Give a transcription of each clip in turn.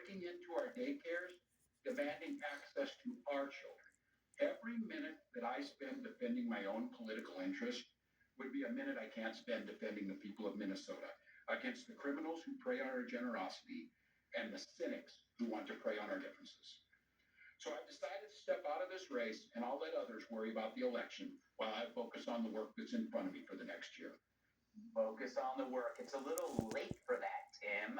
breaking into our daycares, demanding access to our children. Every minute that I spend defending my own political interest would be a minute I can't spend defending the people of Minnesota against the criminals who prey on our generosity and the cynics who want to prey on our differences. So I've decided to step out of this race, and I'll let others worry about the election while I focus on the work that's in front of me for the next year. Focus on the work. It's a little late for that, Tim.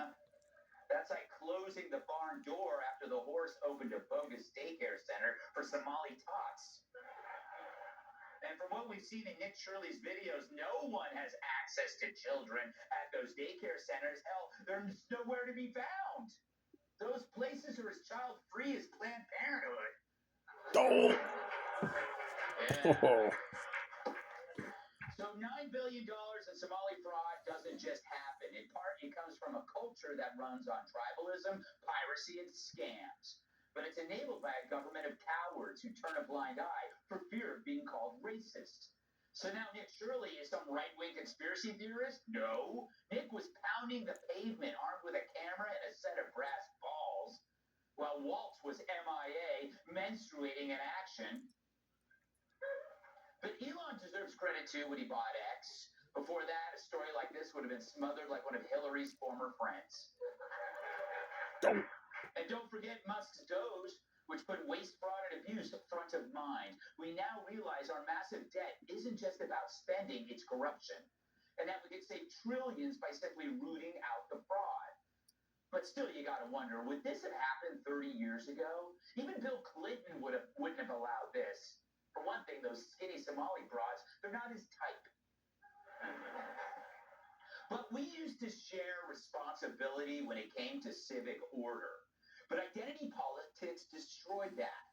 That's like closing the barn door after the horse opened a bogus daycare center for Somali tots. And from what we've seen in Nick Shirley's videos, no one has access to children at those daycare centers. Hell, they're nowhere to be found. Those places are as child-free as Planned Parenthood. Oh. Yeah. So $9 billion in Somali fraud doesn't just happen. In part, it comes from a culture that runs on tribalism, piracy, and scams. But it's enabled by a government of cowards who turn a blind eye for fear of being called racist. So now Nick Shirley is some right-wing conspiracy theorist? No. Nick was pounding the pavement armed with a camera and a set of brass balls, while Waltz was MIA, menstruating in action. But Elon deserves credit too when he bought X. Before that, a story like this would have been smothered like one of Hillary's former friends. And don't forget Musk's Doge, which put waste, fraud, and abuse front of mind. We now realize our massive debt isn't just about spending, it's corruption. And that we could save trillions by simply rooting out the fraud. But still, you gotta wonder, would this have happened 30 years ago? Even Bill Clinton wouldn't have allowed this. For one thing, those skinny Somali broads, they're not his type. But we used to share responsibility when it came to civic order. But identity politics destroyed that.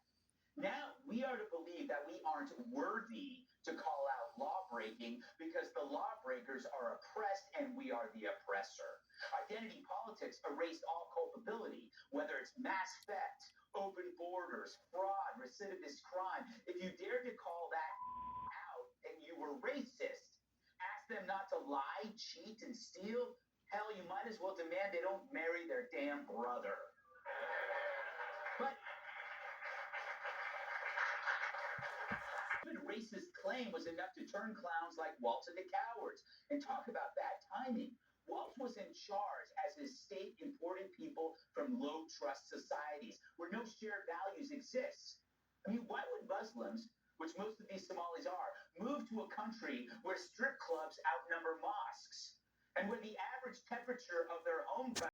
Now we are to believe that we aren't worthy to call out lawbreaking because the lawbreakers are oppressed and we are the oppressor. Identity politics erased all culpability, whether it's mass theft, open borders, fraud, recidivist crime. If you dared to call that out, then you were racist. Ask them not to lie, cheat, and steal. Hell, you might as well demand they don't marry their damn brother. But even racist claim was enough to turn clowns like Waltz into cowards. And talk about bad timing. Waltz was in charge as his state imported people from low-trust societies where no shared values exist. I mean, why would Muslims, which most of these Somalis are, move to a country where strip clubs outnumber mosques and where the average temperature of their home